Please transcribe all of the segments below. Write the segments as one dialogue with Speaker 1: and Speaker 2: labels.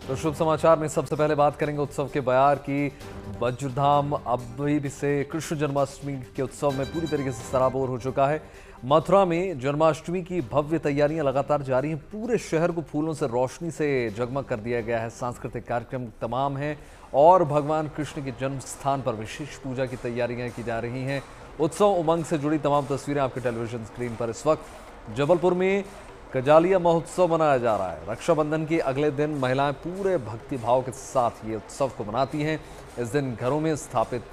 Speaker 1: तो शुभ समाचार में सबसे पहले बात करेंगे उत्सव के बयार की। वज्रधाम अभी भी से कृष्ण जन्माष्टमी के उत्सव में पूरी तरीके से सराबोर हो चुका है। मथुरा में जन्माष्टमी की भव्य तैयारियां लगातार जारी हैं। पूरे शहर को फूलों से रोशनी से जगमग कर दिया गया है। सांस्कृतिक कार्यक्रम तमाम हैं और भगवान कृष्ण के जन्म स्थान पर विशेष पूजा की तैयारियां की जा रही हैं। उत्सव उमंग से जुड़ी तमाम तस्वीरें आपके टेलीविजन स्क्रीन पर इस वक्त। जबलपुर में कजालिया महोत्सव मनाया जा रहा है। रक्षाबंधन के अगले दिन महिलाएं पूरे भक्ति भाव के साथ ये उत्सव को मनाती हैं। इस दिन घरों में स्थापित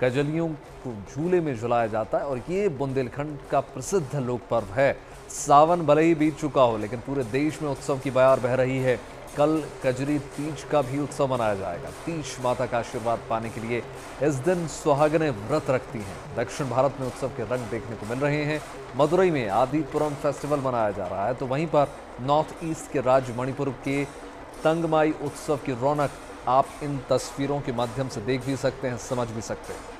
Speaker 1: कजलियों को झूले में झुलाया जाता है और ये बुंदेलखंड का प्रसिद्ध लोक पर्व है। सावन भले ही बीत चुका हो, लेकिन पूरे देश में उत्सव की बयार बह रही है। कल कजरी तीज का भी उत्सव मनाया जाएगा। तीज माता का आशीर्वाद पाने के लिए इस दिन सुहागनें व्रत रखती हैं। दक्षिण भारत में उत्सव के रंग देखने को मिल रहे हैं। मदुरई में आदिपुरम फेस्टिवल मनाया जा रहा है, तो वहीं पर नॉर्थ ईस्ट के राज्य मणिपुर के तंगमाई उत्सव की रौनक आप इन तस्वीरों के माध्यम से देख भी सकते हैं, समझ भी सकते हैं।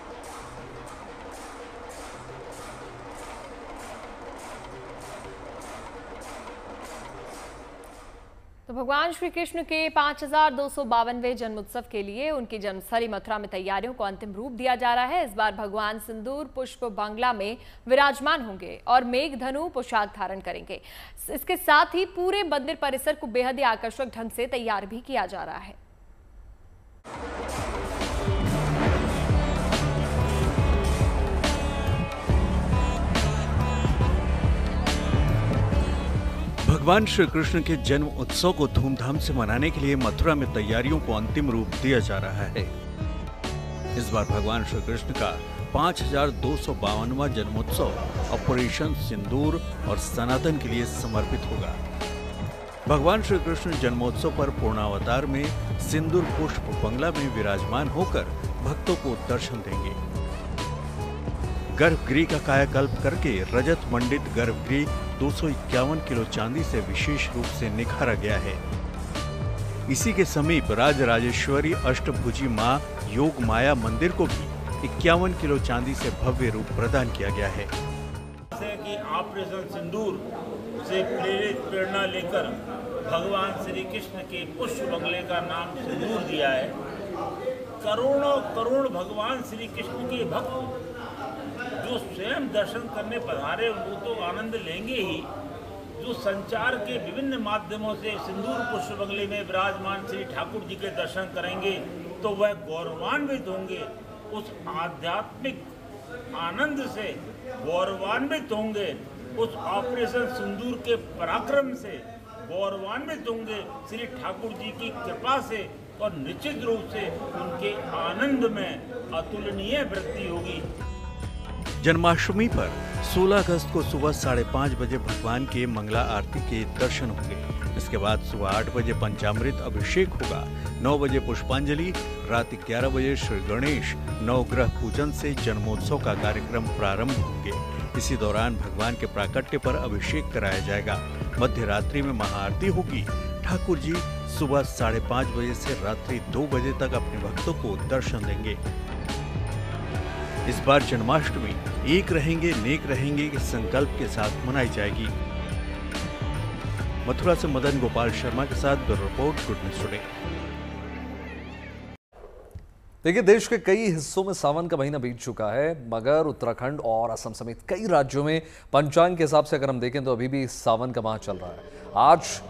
Speaker 2: तो भगवान श्री कृष्ण के 5252वें जन्मोत्सव के लिए उनकी जन्मस्थली मथुरा में तैयारियों को अंतिम रूप दिया जा रहा है। इस बार भगवान सिंदूर पुष्प बंगला में विराजमान होंगे और मेघधनु पोशाक धारण करेंगे। इसके साथ ही पूरे मंदिर परिसर को बेहद ही आकर्षक ढंग से तैयार भी किया जा रहा है।
Speaker 3: भगवान श्री कृष्ण के जन्म उत्सव को धूमधाम से मनाने के लिए मथुरा में तैयारियों को अंतिम रूप दिया जा रहा है। इस बार भगवान श्री कृष्ण का 5252वां जन्मोत्सव ऑपरेशन सिंदूर और सनातन के लिए समर्पित होगा। भगवान श्री कृष्ण जन्मोत्सव पर पूर्णावतार में सिंदूर पुष्प बंगला में विराजमान होकर भक्तों को दर्शन देंगे। गर्भगृह का कायाकल्प करके रजत मंडित गर्भगृह 251 किलो चांदी से विशेष रूप से निखारा गया है। इसी के समीप राजराजेश्वरी अष्टभुजी मां योग माया मंदिर को भी 51 किलो चांदी से भव्य रूप प्रदान किया गया है।
Speaker 4: कि ऑपरेशन सिंदूर से प्रेरित प्रेरणा लेकर भगवान श्री कृष्ण के पुष्प बंगले का नाम सिंदूर दिया है। करोड़ों करोड़ भगवान श्री कृष्ण के भक्त जो स्वयं दर्शन करने पधारे वो तो आनंद लेंगे ही, जो संचार के विभिन्न माध्यमों से सिंदूर पुष्प बंगले में विराजमान श्री ठाकुर जी के दर्शन करेंगे तो वह गौरवान्वित होंगे। उस आध्यात्मिक आनंद से गौरवान्वित होंगे। उस ऑपरेशन सिंदूर के पराक्रम से गौरवान्वित होंगे श्री ठाकुर जी की कृपा से, और निश्चित रूप से उनके आनंद में अतुलनीय वृद्धि होगी।
Speaker 3: जन्माष्टमी पर 16 अगस्त को सुबह 5:30 बजे भगवान के मंगला आरती के दर्शन होंगे। इसके बाद सुबह 8 बजे पंचामृत अभिषेक होगा। 9 बजे पुष्पांजलि, रात 11 बजे श्री गणेश नवग्रह पूजन से जन्मोत्सव का कार्यक्रम प्रारंभ होंगे। इसी दौरान भगवान के प्राकट्य पर अभिषेक कराया जाएगा। मध्य रात्रि में महाआरती होगी। ठाकुर जी सुबह 5:30 बजे से रात्रि 2 बजे तक अपने भक्तों को दर्शन देंगे। इस बार जन्माष्टमी एक रहेंगे नेक रहेंगे के संकल्प के साथ मनाई जाएगी। मथुरा से मदन गोपाल शर्मा के साथ bureau report, good news today.
Speaker 1: देखिए, देश के कई हिस्सों में सावन का महीना बीत चुका है, मगर उत्तराखंड और असम समेत कई राज्यों में पंचांग के हिसाब से अगर हम देखें तो अभी भी सावन का माह चल रहा है। आज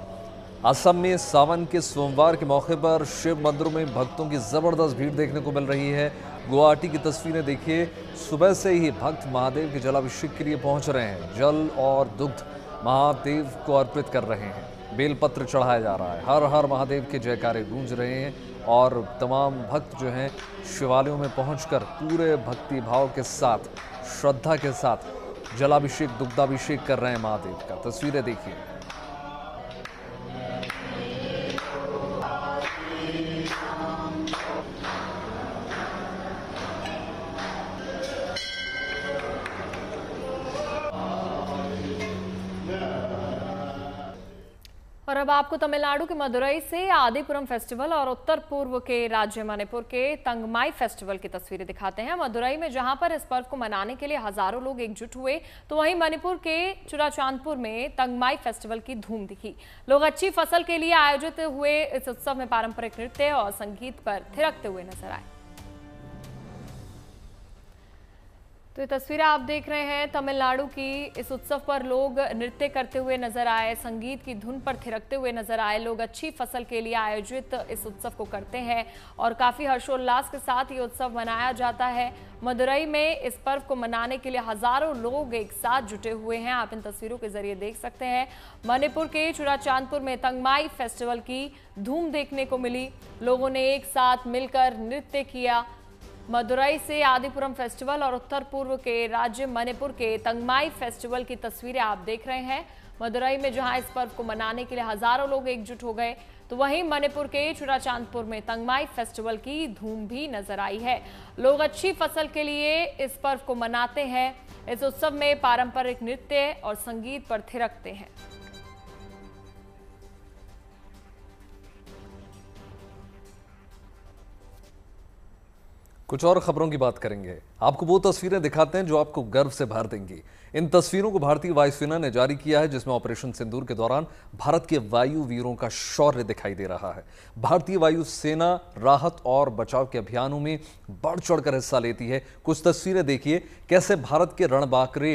Speaker 1: असम में सावन के सोमवार के मौके पर शिव मंदिरों में भक्तों की जबरदस्त भीड़ देखने को मिल रही है। गुवाहाटी की तस्वीरें देखिए, सुबह से ही भक्त महादेव के जलाभिषेक के लिए पहुंच रहे हैं। जल और दुग्ध महादेव को अर्पित कर रहे हैं। बेलपत्र चढ़ाया जा रहा है। हर हर महादेव के जयकारे गूंज रहे हैं और तमाम भक्त जो हैं शिवालयों में पहुंचकर पूरे भक्ति भाव के साथ, श्रद्धा के साथ जलाभिषेक दुग्धाभिषेक कर रहे हैं महादेव का। तस्वीरें देखिए।
Speaker 2: और अब आपको तमिलनाडु के मदुरई से आदिपुरम फेस्टिवल और उत्तर पूर्व के राज्य मणिपुर के तंगमाई फेस्टिवल की तस्वीरें दिखाते हैं। मदुरई में जहां पर इस पर्व को मनाने के लिए हजारों लोग एकजुट हुए, तो वहीं मणिपुर के चुराचांदपुर में तंगमाई फेस्टिवल की धूम दिखी। लोग अच्छी फसल के लिए आयोजित हुए इस उत्सव में पारंपरिक नृत्य और संगीत पर थिरकते हुए नजर आए। तो ये तस्वीरें आप देख रहे हैं तमिलनाडु की। इस उत्सव पर लोग नृत्य करते हुए नजर आए, संगीत की धुन पर थिरकते हुए नजर आए। लोग अच्छी फसल के लिए आयोजित इस उत्सव को करते हैं और काफी हर्षोल्लास के साथ ये उत्सव मनाया जाता है। मदुरई में इस पर्व को मनाने के लिए हजारों लोग एक साथ जुटे हुए हैं। आप इन तस्वीरों के जरिए देख सकते हैं। मणिपुर के चुराचांदपुर में तंगमाई फेस्टिवल की धूम देखने को मिली। लोगों ने एक साथ मिलकर नृत्य किया। मदुरई से आदिपुरम फेस्टिवल और उत्तर पूर्व के राज्य मणिपुर के तंगमाई फेस्टिवल की तस्वीरें आप देख रहे हैं। मदुरई में जहां इस पर्व को मनाने के लिए हजारों लोग एकजुट हो गए, तो वहीं मणिपुर के चुराचांदपुर में तंगमाई फेस्टिवल की धूम भी नजर आई है। लोग अच्छी फसल के लिए इस पर्व को मनाते हैं। इस उत्सव में पारंपरिक नृत्य और संगीत पर थिरकते हैं।
Speaker 1: कुछ और खबरों की बात करेंगे। आपको वो तस्वीरें दिखाते हैं जो आपको गर्व से भर देंगी। इन तस्वीरों को भारतीय वायुसेना ने जारी किया है, जिसमें ऑपरेशन सिंदूर के दौरान भारत के वायु वीरों का शौर्य दिखाई दे रहा है। भारतीय वायुसेना राहत और बचाव के अभियानों में बढ़ चढ़कर हिस्सा लेती है। कुछ तस्वीरें देखिए, कैसे भारत के रणबांकुरे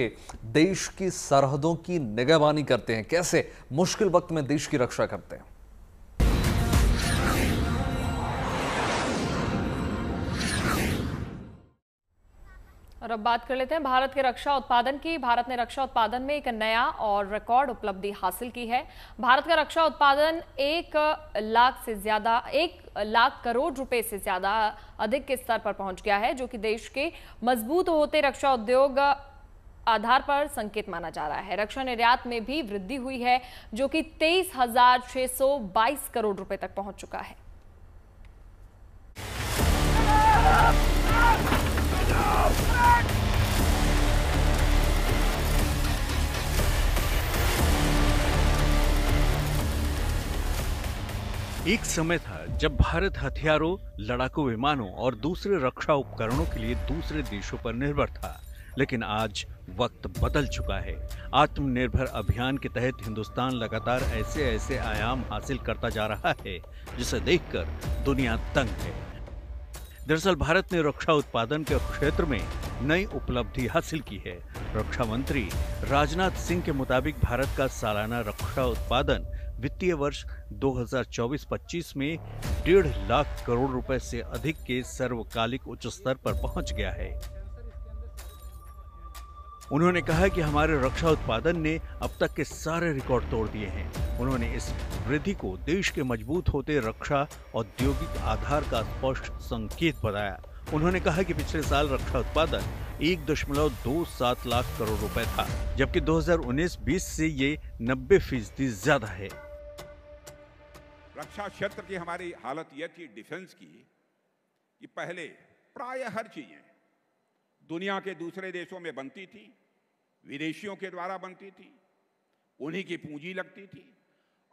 Speaker 1: देश की सरहदों की निगहबानी करते हैं, कैसे मुश्किल वक्त में देश की रक्षा करते हैं।
Speaker 2: और अब बात कर लेते हैं भारत के रक्षा उत्पादन की। भारत ने रक्षा उत्पादन में एक नया और रिकॉर्ड उपलब्धि हासिल की है। भारत का रक्षा उत्पादन 1 लाख करोड़ रुपए से ज्यादा अधिक के स्तर पर पहुंच गया है, जो कि देश के मजबूत होते रक्षा उद्योग आधार पर संकेत माना जा रहा है। रक्षा निर्यात में भी वृद्धि हुई है, जो कि 23,622 करोड़ रुपए तक पहुंच चुका है।
Speaker 3: एक समय था जब भारत हथियारों, लड़ाकू विमानों और दूसरे रक्षा उपकरणों के लिए दूसरे देशों पर निर्भर था, लेकिन आज वक्त बदल चुका है। आत्मनिर्भर अभियान के तहत हिंदुस्तान लगातार ऐसे आयाम हासिल करता जा रहा है, जिसे देखकर दुनिया तंग है। दरअसल भारत ने रक्षा उत्पादन के क्षेत्र में नई उपलब्धि हासिल की है। रक्षा मंत्री राजनाथ सिंह के मुताबिक भारत का सालाना रक्षा उत्पादन वित्तीय वर्ष 2024-25 में 1.5 लाख करोड़ रुपए से अधिक के सर्वकालिक उच्च स्तर पर पहुंच गया है। उन्होंने कहा कि हमारे रक्षा उत्पादन ने अब तक के सारे रिकॉर्ड तोड़ दिए हैं। उन्होंने इस वृद्धि को देश के मजबूत होते रक्षा औद्योगिक आधार का स्पष्ट संकेत बताया। उन्होंने कहा कि पिछले साल रक्षा उत्पादन 1.27 लाख करोड़ रुपए था, जबकि 2019-20 से ये 90% ज्यादा है।
Speaker 5: रक्षा क्षेत्र की हमारी हालत यह थी डिफेंस की कि पहले प्राय हर चीजें दुनिया के दूसरे देशों में बनती थी, विदेशियों के द्वारा बनती थी, उन्हीं की पूंजी लगती थी,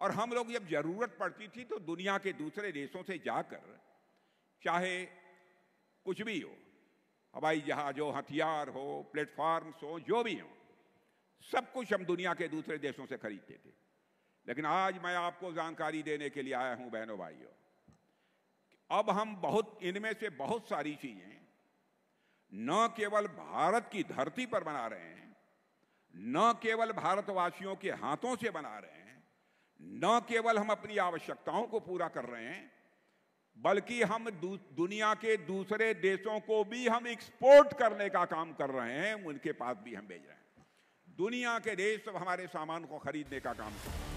Speaker 5: और हम लोग जब जरूरत पड़ती थी तो दुनिया के दूसरे देशों से जाकर, चाहे कुछ भी हो, हवाई जहाज हो, हथियार हो, प्लेटफॉर्म्स हो, जो भी हो, सब कुछ हम दुनिया के दूसरे देशों से खरीदते थे। लेकिन आज मैं आपको जानकारी देने के लिए आया हूं बहनों भाइयों, अब हम इनमें से बहुत सारी चीजें न केवल भारत की धरती पर बना रहे हैं, न केवल भारतवासियों के हाथों से बना रहे हैं, न केवल हम अपनी आवश्यकताओं को पूरा कर रहे हैं, बल्कि हम दुनिया के दूसरे देशों को भी हम एक्सपोर्ट करने का काम कर रहे हैं, उनके पास भी हम भेज रहे हैं। दुनिया के देश सब हमारे सामान को खरीदने का काम कर रहे हैं।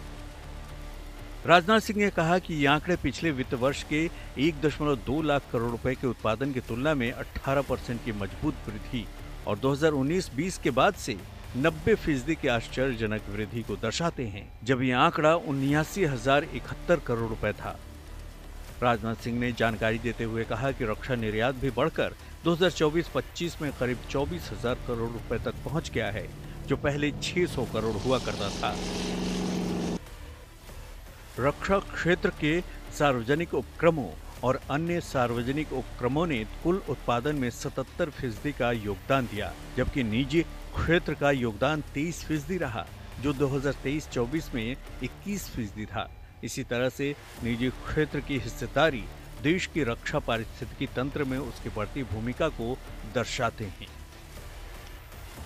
Speaker 3: राजनाथ सिंह ने कहा कि ये आंकड़े पिछले वित्त वर्ष के 1.2 लाख करोड़ रुपए के उत्पादन की तुलना में 18% की मजबूत वृद्धि और 2019-20 के बाद से 90% के आश्चर्यजनक वृद्धि को दर्शाते हैं, जब ये आंकड़ा 79,071 करोड़ रुपए था। राजनाथ सिंह ने जानकारी देते हुए कहा कि रक्षा निर्यात भी बढ़कर 2024-25 में करीब 24,000 करोड़ रुपए तक पहुंच गया है, जो पहले 600 करोड़ हुआ करता था। रक्षा क्षेत्र के सार्वजनिक उपक्रमों और अन्य सार्वजनिक उपक्रमों ने कुल उत्पादन में 77% का योगदान दिया, जबकि निजी क्षेत्र का योगदान 23% रहा, जो 2023-24 में 21% था। इसी तरह से निजी क्षेत्र की हिस्सेदारी देश की रक्षा पारिस्थितिकी तंत्र में उसकी बढ़ती भूमिका को दर्शाते हैं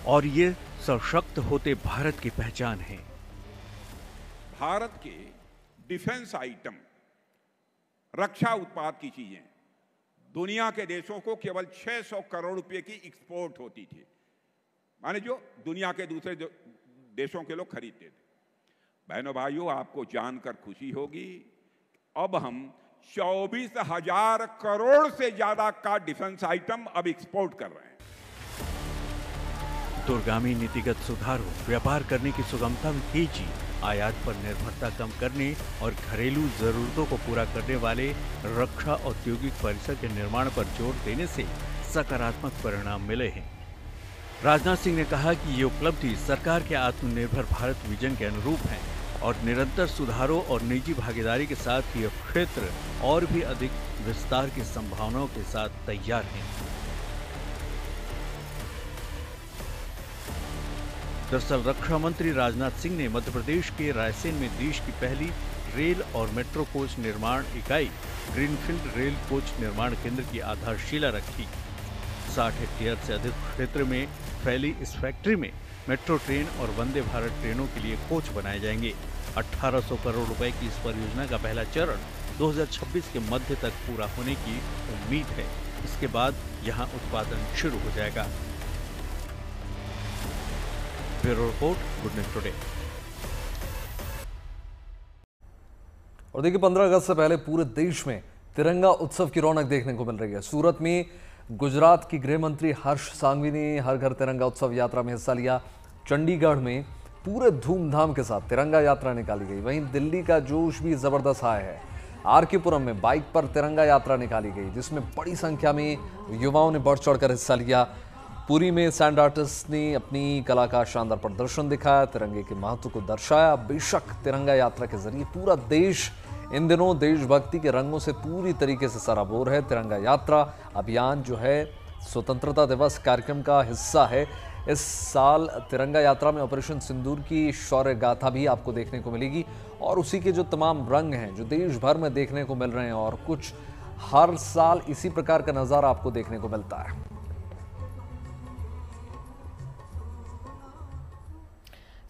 Speaker 3: और ये सशक्त होते भारत की पहचान है।
Speaker 5: भारत के डिफेंस आइटम, रक्षा उत्पाद की चीजें दुनिया के देशों को केवल 600 करोड़ रुपए की एक्सपोर्ट होती थी, माने जो दुनिया के दूसरे देशों के लोग खरीदते थे। बहनों भाइयों, आपको जानकर खुशी होगी, अब हम 24,000 करोड़ से ज्यादा का डिफेंस आइटम अब एक्सपोर्ट कर रहे हैं।
Speaker 3: दूरगामी नीतिगत सुधारों, व्यापार करने की सुगमता में तेजी, आयात पर निर्भरता कम करने और घरेलू जरूरतों को पूरा करने वाले रक्षा औद्योगिक परिसर के निर्माण पर जोर देने से सकारात्मक परिणाम मिले हैं। राजनाथ सिंह ने कहा कि ये उपलब्धि सरकार के आत्मनिर्भर भारत विजन के अनुरूप है और निरंतर सुधारों और निजी भागीदारी के साथ ये क्षेत्र और भी अधिक विस्तार की संभावनाओं के साथ तैयार है। दरअसल रक्षा मंत्री राजनाथ सिंह ने मध्य प्रदेश के रायसेन में देश की पहली रेल और मेट्रो कोच निर्माण इकाई ग्रीनफील्ड रेल कोच निर्माण केंद्र की आधारशिला रखी। 60 हेक्टेयर से अधिक क्षेत्र में फैली इस फैक्ट्री में मेट्रो ट्रेन और वंदे भारत ट्रेनों के लिए कोच बनाए जाएंगे। 1800 करोड़ रुपए की इस परियोजना का पहला चरण 2026 के मध्य तक पूरा होने की उम्मीद है। इसके बाद यहां उत्पादन शुरू हो जाएगा। Bureau report, good news today.
Speaker 1: और देखिए, 15 अगस्त से पहले पूरे देश में तिरंगा उत्सव की रौनक देखने को मिल रही है। सूरत में गुजरात की गृह मंत्री हर्ष सांघवी ने हर घर तिरंगा उत्सव यात्रा में हिस्सा लिया। चंडीगढ़ में पूरे धूमधाम के साथ तिरंगा यात्रा निकाली गई। वहीं दिल्ली का जोश भी जबरदस्त आया है। आरके पुरम में बाइक पर तिरंगा यात्रा निकाली गई, जिसमें बड़ी संख्या में युवाओं ने बढ़ चढ़कर हिस्सा लिया। पुरी में सैंड आर्टिस्ट ने अपनी कला का शानदार प्रदर्शन दिखाया, तिरंगे के महत्व को दर्शाया। बेशक तिरंगा यात्रा के जरिए पूरा देश इन दिनों देशभक्ति के रंगों से पूरी तरीके से सराबोर है। तिरंगा यात्रा अभियान जो है स्वतंत्रता दिवस कार्यक्रम का हिस्सा है। इस साल तिरंगा यात्रा में ऑपरेशन सिंदूर की शौर्य गाथा भी आपको देखने को मिलेगी और उसी के जो तमाम रंग हैं जो देश भर में देखने को मिल रहे हैं और कुछ हर साल इसी प्रकार का नजारा आपको देखने को मिलता है।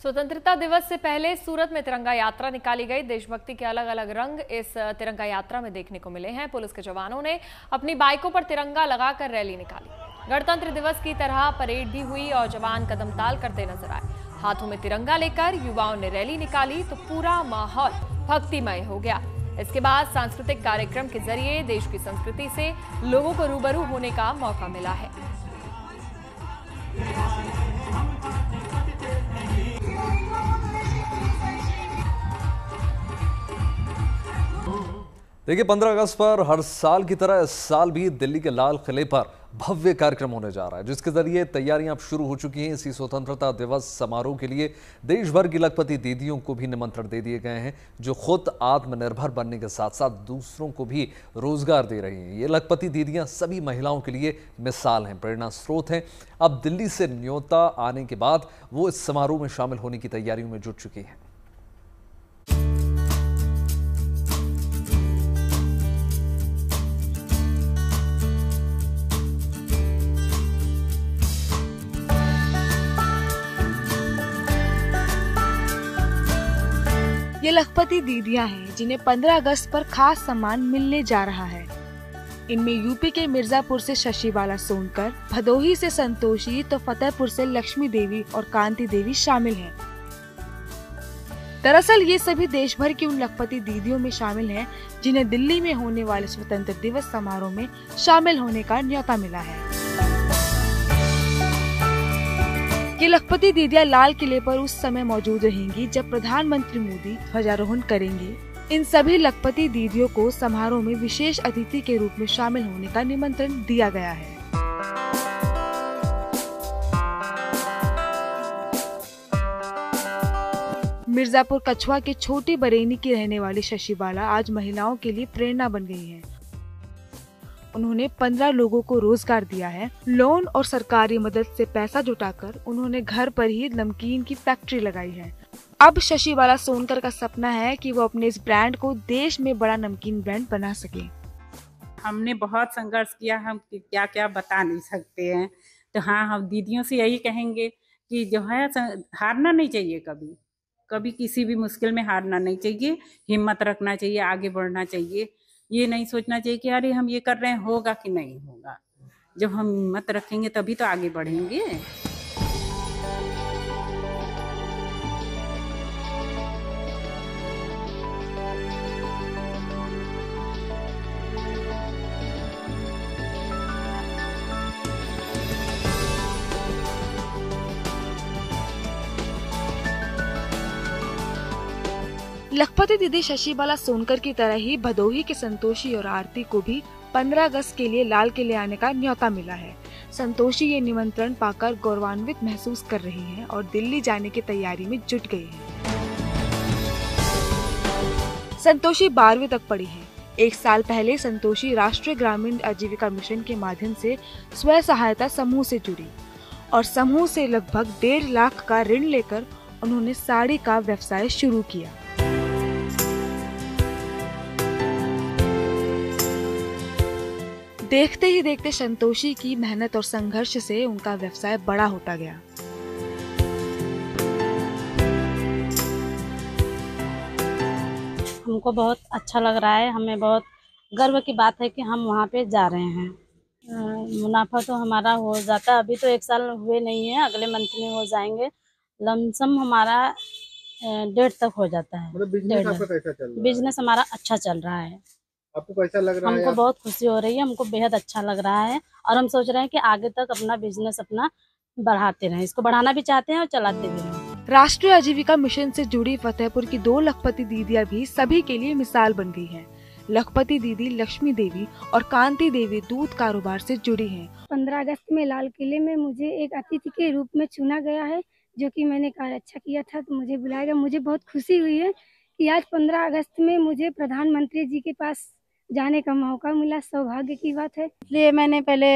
Speaker 2: स्वतंत्रता दिवस से पहले सूरत में तिरंगा यात्रा निकाली गई। देशभक्ति के अलग अलग रंग इस तिरंगा यात्रा में देखने को मिले हैं। पुलिस के जवानों ने अपनी बाइकों पर तिरंगा लगाकर रैली निकाली। गणतंत्र दिवस की तरह परेड भी हुई और जवान कदमताल करते नजर आए। हाथों में तिरंगा लेकर युवाओं ने रैली निकाली तो पूरा माहौल भक्तिमय हो गया। इसके बाद सांस्कृतिक कार्यक्रम के जरिए देश की संस्कृति से लोगों को रूबरू होने का मौका मिला है।
Speaker 1: देखिए, 15 अगस्त पर हर साल की तरह इस साल भी दिल्ली के लाल किले पर भव्य कार्यक्रम होने जा रहा है, जिसके जरिए तैयारियां अब शुरू हो चुकी हैं। इसी स्वतंत्रता दिवस समारोह के लिए देश भर की लखपति दीदियों को भी निमंत्रण दे दिए गए हैं, जो खुद आत्मनिर्भर बनने के साथ साथ दूसरों को भी रोजगार दे रही हैं। ये लखपति दीदियां सभी महिलाओं के लिए मिसाल हैं, प्रेरणा स्रोत हैं। अब दिल्ली से न्योता आने के बाद वो इस समारोह में शामिल होने की तैयारियों में जुट चुकी हैं।
Speaker 6: ये लखपति दीदियां हैं जिन्हें 15 अगस्त पर खास सम्मान मिलने जा रहा है। इनमें यूपी के मिर्जापुर से शशिबाला सोनकर, भदोही से संतोषी तो फतेहपुर से लक्ष्मी देवी और कांति देवी शामिल हैं। दरअसल ये सभी देश भर की उन लखपति दीदियों में शामिल हैं जिन्हें दिल्ली में होने वाले स्वतंत्रता दिवस समारोह में शामिल होने का न्योता मिला है। ये लखपति दीदियां लाल किले पर उस समय मौजूद रहेंगी जब प्रधानमंत्री मोदी ध्वजारोहण करेंगे। इन सभी लखपति दीदियों को समारोह में विशेष अतिथि के रूप में शामिल होने का निमंत्रण दिया गया है। मिर्जापुर कछुआ के छोटी बरेनी की रहने वाली शशि बाला आज महिलाओं के लिए प्रेरणा बन गई हैं। उन्होंने 15 लोगों को रोजगार दिया है। लोन और सरकारी मदद से पैसा जुटाकर उन्होंने घर पर ही नमकीन की फैक्ट्री लगाई है। अब शशि बाला सोनकर का सपना है कि वो अपने इस ब्रांड को देश में बड़ा नमकीन ब्रांड बना सके।
Speaker 7: हमने बहुत संघर्ष किया, हम क्या क्या बता नहीं सकते हैं। तो हाँ, हम दीदियों से यही कहेंगे कि जो है हारना नहीं चाहिए, कभी कभी किसी भी मुश्किल में हारना नहीं चाहिए, हिम्मत रखना चाहिए, आगे बढ़ना चाहिए। ये नहीं सोचना चाहिए कि अरे हम ये कर रहे हैं, होगा कि नहीं होगा। जब हम हिम्मत रखेंगे तभी तो आगे बढ़ेंगे।
Speaker 6: लखपति दीदी शशि बाला सोनकर की तरह ही भदोही के संतोषी और आरती को भी 15 अगस्त के लिए लाल किले आने का न्योता मिला है। संतोषी ये निमंत्रण पाकर गौरवान्वित महसूस कर रही हैं और दिल्ली जाने की तैयारी में जुट गई है। संतोषी 12वीं तक पढ़ी है। 1 साल पहले संतोषी राष्ट्रीय ग्रामीण आजीविका मिशन के माध्यम से स्व सहायता समूह से जुड़ी और समूह से लगभग 1.5 लाख का ऋण लेकर उन्होंने साड़ी का व्यवसाय शुरू किया। देखते ही देखते संतोषी की मेहनत और संघर्ष से उनका व्यवसाय बड़ा होता गया।
Speaker 8: हमको बहुत अच्छा लग रहा है, हमें बहुत गर्व की बात है कि हम वहाँ पे जा रहे हैं। मुनाफा तो हमारा हो जाता, अभी तो 1 साल हुए नहीं है, अगले मंथ में हो जाएंगे। लमसम हमारा 1.5 तक हो जाता है।
Speaker 9: मतलब बिजनेस आपका कैसा चल रहा है?
Speaker 8: बिजनेस हमारा अच्छा चल रहा है।
Speaker 9: आपको कैसा लग रहा है?
Speaker 8: हमको बहुत खुशी हो रही है, हमको बेहद अच्छा लग रहा है और हम सोच रहे हैं कि आगे तक अपना बिजनेस अपना बढ़ाते रहें। इसको बढ़ाना भी चाहते हैं और चलाते भी हैं।
Speaker 6: राष्ट्रीय आजीविका मिशन से जुड़ी फतेहपुर की 2 लखपति दीदियां भी सभी के लिए मिसाल बन गई हैं। लखपति दीदी लक्ष्मी देवी और कांति देवी दूध कारोबार से जुड़ी हैं।
Speaker 10: 15 अगस्त में लाल किले में मुझे एक अतिथि के रूप में चुना गया है, जो कि मैंने कार्य अच्छा किया था तो मुझे बुलाया गया। मुझे बहुत खुशी हुई है कि आज 15 अगस्त में मुझे प्रधानमंत्री जी के पास जाने का मौका मिला, सौभाग्य की बात है।
Speaker 11: इसलिए मैंने पहले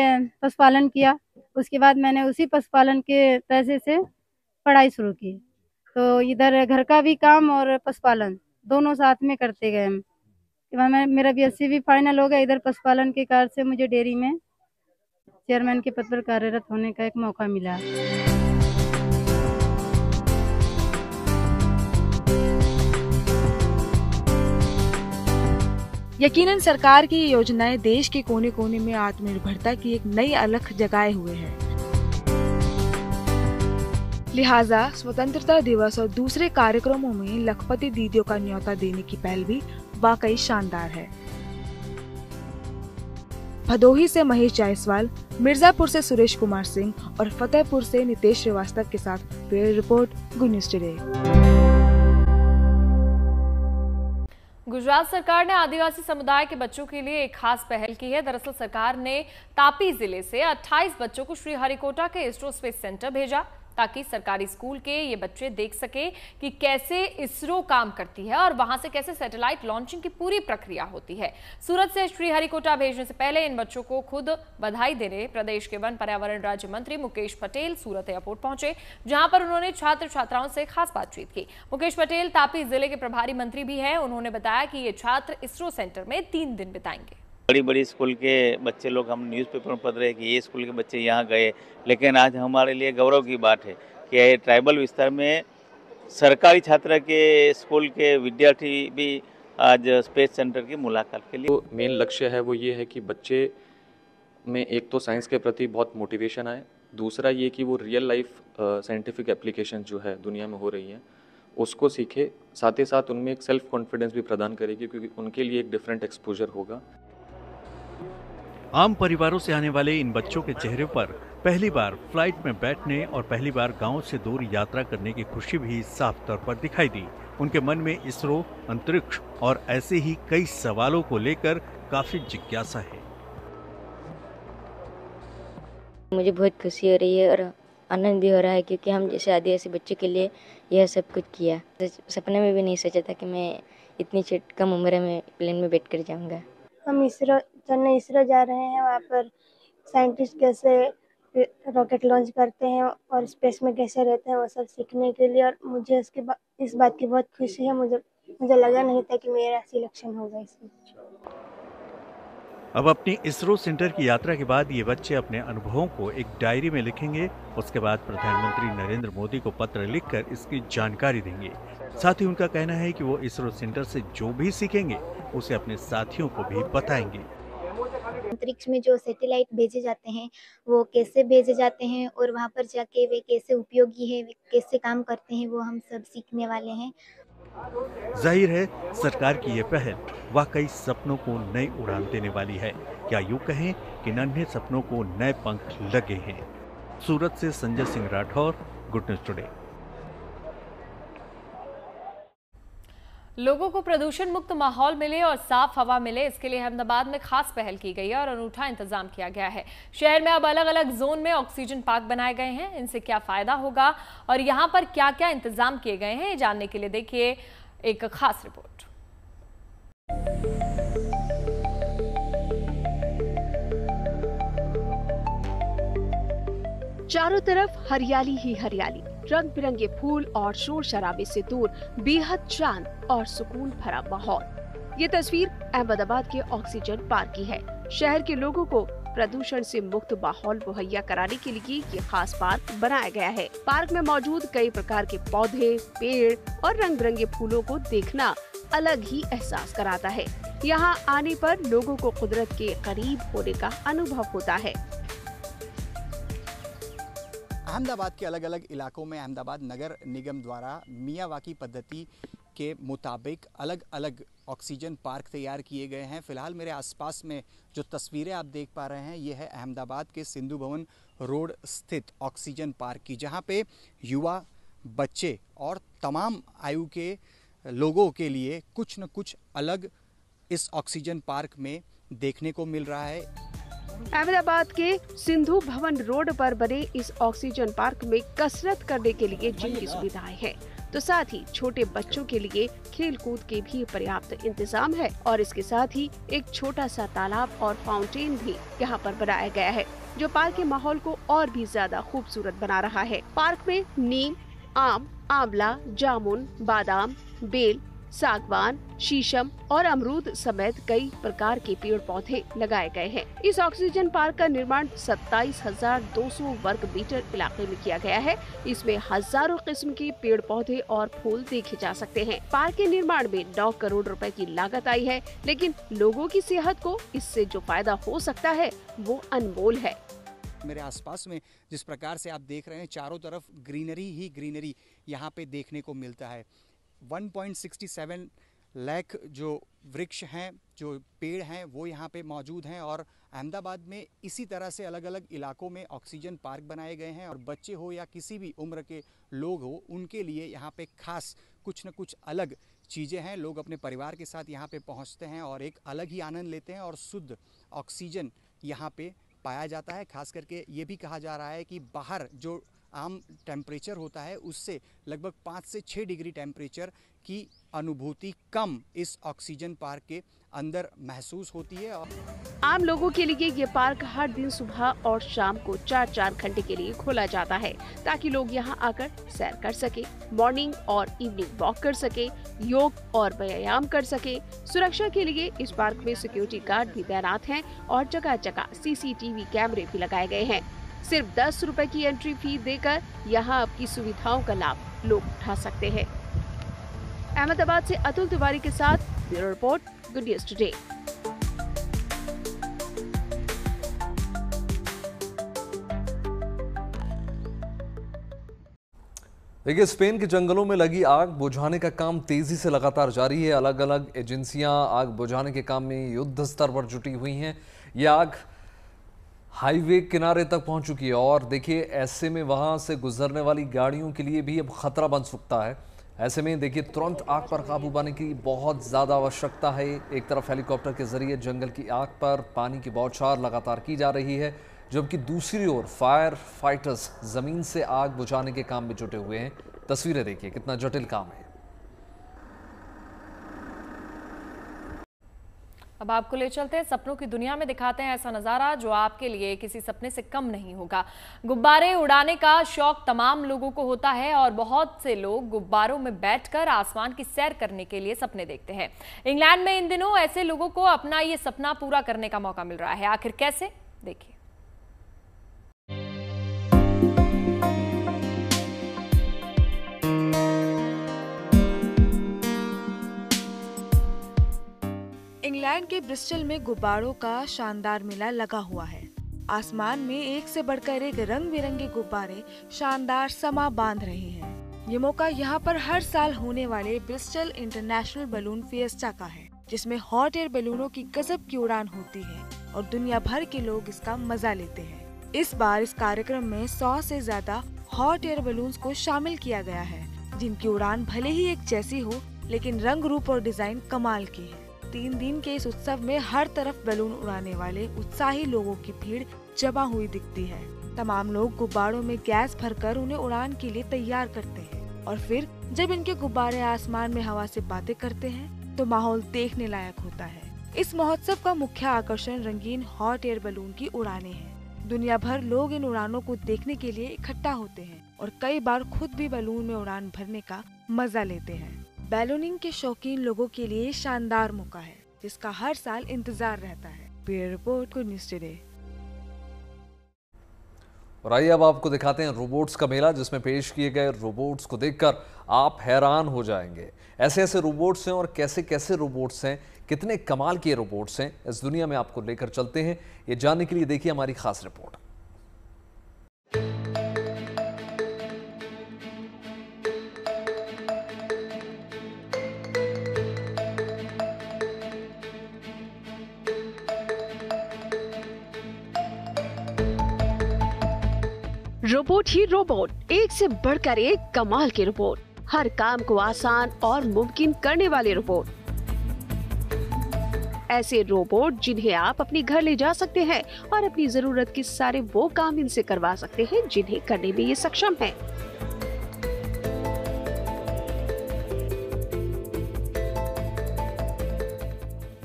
Speaker 11: पशुपालन किया, उसके बाद मैंने उसी पशुपालन के पैसे से पढ़ाई शुरू की। तो इधर घर का भी काम और पशुपालन दोनों साथ में करते गए हम। मेरा BSc भी फाइनल हो गया। इधर पशुपालन के कार्य से मुझे डेयरी में चेयरमैन के पद पर कार्यरत होने का एक मौका मिला।
Speaker 6: यकीनन सरकार की ये योजनाएं देश के कोने कोने में आत्मनिर्भरता की एक नई अलख जगाए हुए हैं। लिहाजा स्वतंत्रता दिवस और दूसरे कार्यक्रमों में लखपति दीदियों का न्योता देने की पहल भी वाकई शानदार है। भदोही से महेश जायसवाल, मिर्जापुर से सुरेश कुमार सिंह और फतेहपुर से नितेश श्रीवास्तव के साथ bureau report, good news today.
Speaker 2: Gujarat सरकार ने आदिवासी समुदाय के बच्चों के लिए एक खास पहल की है। दरअसल सरकार ने तापी जिले से 28 बच्चों को श्रीहरिकोटा के इसरो स्पेस सेंटर भेजा ताकि सरकारी स्कूल के ये बच्चे देख सके कि कैसे इसरो काम करती है और वहां से कैसे सैटेलाइट लॉन्चिंग की पूरी प्रक्रिया होती है। सूरत से श्रीहरिकोटा भेजने से पहले इन बच्चों को खुद बधाई देने प्रदेश के वन पर्यावरण राज्य मंत्री मुकेश पटेल सूरत एयरपोर्ट पहुंचे, जहां पर उन्होंने छात्र छात्राओं से खास बातचीत की। मुकेश पटेल तापी जिले के प्रभारी मंत्री भी हैं। उन्होंने बताया कि ये छात्र इसरो सेंटर में 3 दिन बिताएंगे।
Speaker 12: बड़ी बड़ी स्कूल के बच्चे लोग हम न्यूज़पेपर में पढ़ रहे हैं कि ये स्कूल के बच्चे यहाँ गए, लेकिन आज हमारे लिए गौरव की बात है कि ट्राइबल विस्तार में सरकारी छात्र के स्कूल के विद्यार्थी भी आज स्पेस सेंटर की मुलाकात के लिए।
Speaker 13: तो मेन लक्ष्य है वो ये है कि बच्चे में एक तो साइंस के प्रति बहुत मोटिवेशन आए, दूसरा ये कि वो रियल लाइफ साइंटिफिक एप्लीकेशन जो है दुनिया में हो रही हैं उसको सीखे, साथ ही साथ उनमें एक सेल्फ कॉन्फिडेंस भी प्रदान करेगी क्योंकि उनके लिए एक डिफरेंट एक्सपोजर होगा।
Speaker 3: आम परिवारों से आने वाले इन बच्चों के चेहरे पर पहली बार फ्लाइट में बैठने और पहली बार गांव से दूर यात्रा करने की खुशी भी साफ तौर पर दिखाई दी। उनके मन में इसरो, अंतरिक्ष और ऐसे ही कई सवालों को लेकर काफी जिज्ञासा है।
Speaker 14: मुझे बहुत खुशी हो रही है और आनंद भी हो रहा है, क्योंकि हम जैसे आदिवासी बच्चों के लिए यह सब कुछ किया। सपने में भी नहीं सोचा था कि मैं इतनी कम उम्र में प्लेन में बैठ कर जाऊँगा।
Speaker 10: हम इसरो जा रहे हैं, वहाँ पर साइंटिस्ट कैसे रॉकेट लॉन्च करते हैं और स्पेस में कैसे रहते हैं वो सब सीखने के लिए, और मुझे इस बात की बहुत खुशी है। मुझे लगा नहीं था कि मेरा सिलेक्शन होगा इसमें।
Speaker 3: अब अपनी इसरो सेंटर की यात्रा के बाद ये बच्चे अपने अनुभवों को एक डायरी में लिखेंगे। उसके बाद प्रधानमंत्री नरेंद्र मोदी को पत्र लिखकर इसकी जानकारी देंगे। साथ ही उनका कहना है कि वो इसरो सेंटर से जो भी सीखेंगे उसे अपने साथियों को भी बताएंगे।
Speaker 15: अंतरिक्ष में जो सैटेलाइट भेजे जाते हैं वो कैसे भेजे जाते हैं और वहाँ पर जाके वे कैसे उपयोगी है, वे कैसे काम करते हैं, वो हम सब सीखने वाले हैं।
Speaker 3: जाहिर है सरकार की ये पहल वाकई सपनों को नई उड़ान देने वाली है। क्या यूं कहें कि नन्हे सपनों को नए पंख लगे हैं। सूरत से Sanjay Singh Rathore, good news today.
Speaker 2: लोगों को प्रदूषण मुक्त माहौल मिले और साफ हवा मिले, इसके लिए अहमदाबाद में खास पहल की गई है और अनूठा इंतजाम किया गया है। शहर में अब अलग अलग जोन में ऑक्सीजन पार्क बनाए गए हैं। इनसे क्या फायदा होगा और यहाँ पर क्या क्या इंतजाम किए गए हैं, ये जानने के लिए देखिए एक खास रिपोर्ट।
Speaker 16: चारों तरफ हरियाली ही हरियाली, रंग बिरंगे फूल और शोर शराबे से दूर बेहद शांत और सुकून भरा माहौल। ये तस्वीर अहमदाबाद के ऑक्सीजन पार्क की है। शहर के लोगों को प्रदूषण से मुक्त माहौल मुहैया कराने के लिए ये खास पार्क बनाया गया है। पार्क में मौजूद कई प्रकार के पौधे, पेड़ और रंग बिरंगे फूलों को देखना अलग ही एहसास कराता है। यहाँ आने पर लोगों को कुदरत के करीब होने का अनुभव होता है।
Speaker 17: अहमदाबाद के अलग अलग इलाकों में अहमदाबाद नगर निगम द्वारा मियावाकी पद्धति के मुताबिक अलग अलग ऑक्सीजन पार्क तैयार किए गए हैं। फिलहाल मेरे आसपास में जो तस्वीरें आप देख पा रहे हैं ये है अहमदाबाद के सिंधु भवन रोड स्थित ऑक्सीजन पार्क की, जहां पे युवा, बच्चे और तमाम आयु के लोगों के लिए कुछ न कुछ अलग इस ऑक्सीजन पार्क में देखने को मिल रहा है।
Speaker 16: अहमदाबाद के सिंधु भवन रोड पर बने इस ऑक्सीजन पार्क में कसरत करने के लिए जिम की सुविधाएं हैं, तो साथ ही छोटे बच्चों के लिए खेल कूद के भी पर्याप्त इंतजाम है और इसके साथ ही एक छोटा सा तालाब और फाउंटेन भी यहाँ पर बनाया गया है, जो पार्क के माहौल को और भी ज्यादा खूबसूरत बना रहा है। पार्क में नीम, आम, आंवला, जामुन, बादाम, बेल, सागवान, शीशम और अमरूद समेत कई प्रकार के पेड़ पौधे लगाए गए हैं। इस ऑक्सीजन पार्क का निर्माण 27,200 वर्ग मीटर इलाके में किया गया है। इसमें हजारों किस्म के पेड़ पौधे और फूल देखे जा सकते हैं। पार्क के निर्माण में 9 करोड़ रुपए की लागत आई है, लेकिन लोगों की सेहत को इससे जो फायदा हो सकता है वो अनमोल है।
Speaker 17: मेरे आसपास में जिस प्रकार से आप देख रहे हैं, चारों तरफ ग्रीनरी ही ग्रीनरी यहाँ पे देखने को मिलता है। 1.67 लाख जो वृक्ष हैं, जो पेड़ हैं, वो यहाँ पे मौजूद हैं और अहमदाबाद में इसी तरह से अलग अलग इलाकों में ऑक्सीजन पार्क बनाए गए हैं और बच्चे हो या किसी भी उम्र के लोग हो, उनके लिए यहाँ पे खास कुछ न कुछ अलग चीज़ें हैं। लोग अपने परिवार के साथ यहाँ पे पहुँचते हैं और एक अलग ही आनंद लेते हैं और शुद्ध ऑक्सीजन यहाँ पे पाया जाता है। खास करके ये भी कहा जा रहा है कि बाहर जो आम टेम्परेचर होता है उससे लगभग 5 से 6 डिग्री टेम्परेचर की अनुभूति कम इस ऑक्सीजन पार्क के अंदर महसूस होती है।
Speaker 16: आम लोगों के लिए ये पार्क हर दिन सुबह और शाम को 4-4 घंटे के लिए खोला जाता है, ताकि लोग यहाँ आकर सैर कर सके, मॉर्निंग और इवनिंग वॉक कर सके, योग और व्यायाम कर सके। सुरक्षा के लिए इस पार्क में सिक्योरिटी गार्ड भी तैनात हैं और जगह जगह CCTV कैमरे भी लगाए गए हैं। सिर्फ 10 रुपए की एंट्री फी देकर यहाँ आपकी सुविधाओं का लाभ लोग उठा सकते हैं। अहमदाबाद से अतुल तिवारी के साथ bureau report, good news today.
Speaker 1: देखिए, स्पेन के जंगलों में लगी आग बुझाने का काम तेजी से लगातार जारी है। अलग अलग एजेंसियां आग बुझाने के काम में युद्ध स्तर पर जुटी हुई हैं। यह आग हाईवे किनारे तक पहुंच चुकी है और देखिए, ऐसे में वहां से गुजरने वाली गाड़ियों के लिए भी अब खतरा बन सकता है। ऐसे में देखिए, तुरंत आग पर काबू पाने की बहुत ज़्यादा आवश्यकता है। एक तरफ हेलीकॉप्टर के जरिए जंगल की आग पर पानी की बौछार लगातार की जा रही है, जबकि दूसरी ओर फायर फाइटर्स जमीन से आग बुझाने के काम में जुटे हुए हैं। तस्वीरें देखिए, कितना जटिल काम है।
Speaker 2: अब आपको ले चलते हैं सपनों की दुनिया में, दिखाते हैं ऐसा नजारा जो आपके लिए किसी सपने से कम नहीं होगा। गुब्बारे उड़ाने का शौक तमाम लोगों को होता है और बहुत से लोग गुब्बारों में बैठकर आसमान की सैर करने के लिए सपने देखते हैं। इंग्लैंड में इन दिनों ऐसे लोगों को अपना ये सपना पूरा करने का मौका मिल रहा है। आखिर कैसे, देखिए।
Speaker 6: इंग्लैंड के ब्रिस्टल में गुब्बारों का शानदार मेला लगा हुआ है। आसमान में एक से बढ़कर एक रंग बिरंगे गुब्बारे शानदार समा बांध रहे हैं। ये मौका यहाँ पर हर साल होने वाले ब्रिस्टल इंटरनेशनल बलून फिएस्टा का है, जिसमें हॉट एयर बैलूनों की गजब की उड़ान होती है और दुनिया भर के लोग इसका मजा लेते हैं। इस बार इस कार्यक्रम में 100 से ज्यादा हॉट एयर बैलून्स को शामिल किया गया है, जिनकी उड़ान भले ही एक जैसी हो, लेकिन रंग रूप और डिजाइन कमाल की है। 3 दिन के इस उत्सव में हर तरफ बैलून उड़ाने वाले उत्साही लोगों की भीड़ जमा हुई दिखती है। तमाम लोग गुब्बारों में गैस भरकर उन्हें उड़ान के लिए तैयार करते हैं और फिर जब इनके गुब्बारे आसमान में हवा से बातें करते हैं तो माहौल देखने लायक होता है। इस महोत्सव का मुख्य आकर्षण रंगीन हॉट एयर बैलून की उड़ानें हैं। दुनिया भर लोग इन उड़ानों को देखने के लिए इकट्ठा होते हैं और कई बार खुद भी बैलून में उड़ान भरने का मजा लेते हैं। बैलूनिंग के शौकीन लोगों के लिए शानदार मौका है, जिसका हर साल इंतजार रहता है। Bureau report, good news today.
Speaker 1: और आइए अब आपको दिखाते हैं रोबोट्स का मेला, जिसमें पेश किए गए रोबोट्स को देखकर आप हैरान हो जाएंगे। ऐसे ऐसे रोबोट्स हैं और कैसे कैसे रोबोट्स हैं, कितने कमाल के रोबोट्स हैं, इस दुनिया में आपको लेकर चलते हैं। ये जानने के लिए देखिए हमारी खास रिपोर्ट।
Speaker 16: रोबोट ही रोबोट, एक से बढ़कर एक कमाल के रोबोट, हर काम को आसान और मुमकिन करने वाले रोबोट। ऐसे रोबोट जिन्हें आप अपने घर ले जा सकते हैं और अपनी जरूरत के सारे वो काम इनसे करवा सकते हैं जिन्हें करने में ये सक्षम हैं।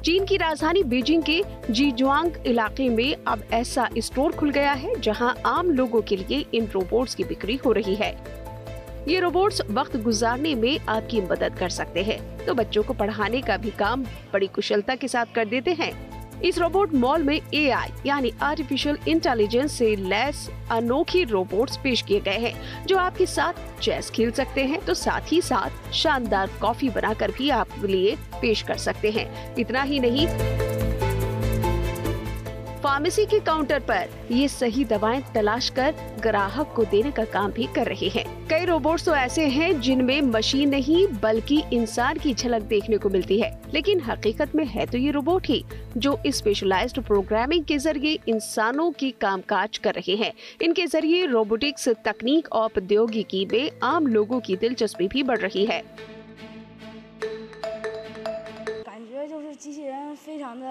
Speaker 16: चीन की राजधानी बीजिंग के जीजुआंग इलाके में अब ऐसा स्टोर खुल गया है जहां आम लोगों के लिए इन रोबोट्स की बिक्री हो रही है। ये रोबोट्स वक्त गुजारने में आपकी मदद कर सकते हैं, तो बच्चों को पढ़ाने का भी काम बड़ी कुशलता के साथ कर देते हैं। इस रोबोट मॉल में AI यानी आर्टिफिशियल इंटेलिजेंस से लैस अनोखी रोबोट्स पेश किए गए हैं, जो आपके साथ चेस खेल सकते हैं, तो साथ ही साथ शानदार कॉफी बनाकर भी आपके लिए पेश कर सकते हैं। इतना ही नहीं, फार्मेसी के काउंटर पर ये सही दवाएं तलाश कर ग्राहक को देने का काम भी कर रहे हैं। कई रोबोट्स तो ऐसे हैं जिनमें मशीन नहीं बल्कि इंसान की झलक देखने को मिलती है, लेकिन हकीकत में है तो ये रोबोट ही, जो स्पेशलाइज्ड प्रोग्रामिंग के जरिए इंसानों की कामकाज कर रहे हैं। इनके जरिए रोबोटिक्स तकनीक और प्रौद्योगिकी में आम लोगों की दिलचस्पी भी बढ़ रही है।
Speaker 18: 机器人非常的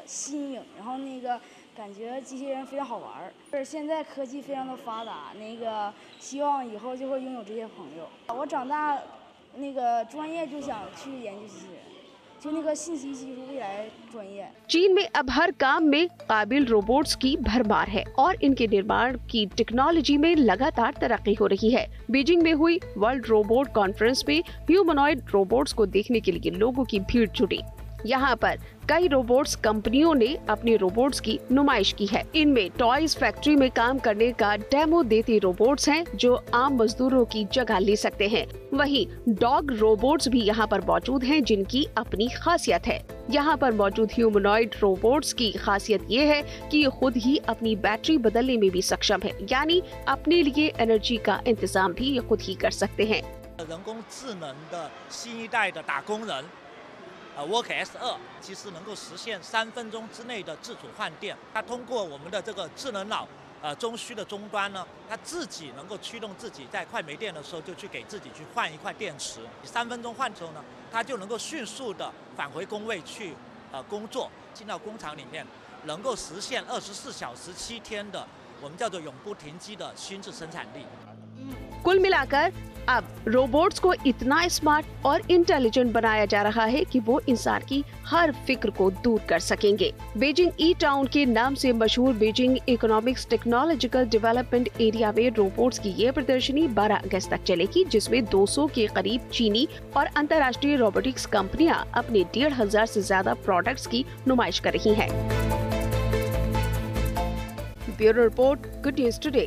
Speaker 18: 新颖，然后感觉机器人非常好玩儿。是现在科技非常的发达，希望以后就会拥有这些朋友。我长大专业就想去研究机器人，就信息技术未来专业。
Speaker 16: चीन में अब हर काम में काबिल रोबोट्स की भरमार है और इनके निर्माण की टेक्नोलॉजी में लगातार तरक्की हो रही है। बीजिंग में हुई वर्ल्ड रोबोट कॉन्फ्रेंस में ह्यूमनॉइड रोबोट्स को देखने के लिए लोगों की भीड़ जुटी। यहाँ पर कई रोबोट्स कंपनियों ने अपने रोबोट्स की नुमाइश की है। इनमें टॉयज फैक्ट्री में काम करने का डेमो देते रोबोट्स हैं, जो आम मजदूरों की जगह ले सकते हैं। वहीं डॉग रोबोट्स भी यहाँ पर मौजूद हैं, जिनकी अपनी खासियत है। यहाँ पर मौजूद ह्यूमनॉइड रोबोट्स की खासियत ये है कि ये खुद ही अपनी बैटरी बदलने में भी सक्षम है, यानी अपने लिए एनर्जी का इंतजाम भी ये खुद ही कर सकते हैं।
Speaker 19: 人工智能的新一代的打工人。 WorkS2 其实能够实现3分钟之内的自主换电。它通过我们的这个智能脑中枢的终端呢，它自己能够驱动自己，在快没电的时候就去给自己去换一块电池。3分钟换之后呢，它就能够迅速的返回工位去工作，进到工厂里面。能够实现24小时7天的我们叫做永不停机的新质生产力。
Speaker 16: कुल मिलाकर अब रोबोट्स को इतना स्मार्ट और इंटेलिजेंट बनाया जा रहा है कि वो इंसान की हर फिक्र को दूर कर सकेंगे। बीजिंग ई टाउन के नाम से मशहूर Beijing economics technological development area में रोबोट्स की ये प्रदर्शनी 12 अगस्त तक चलेगी, जिसमें 200 के करीब चीनी और अंतर्राष्ट्रीय रोबोटिक्स कंपनियां अपने 1500 से ज्यादा प्रोडक्ट्स की नुमाइश कर रही हैं। Bureau report, good news today.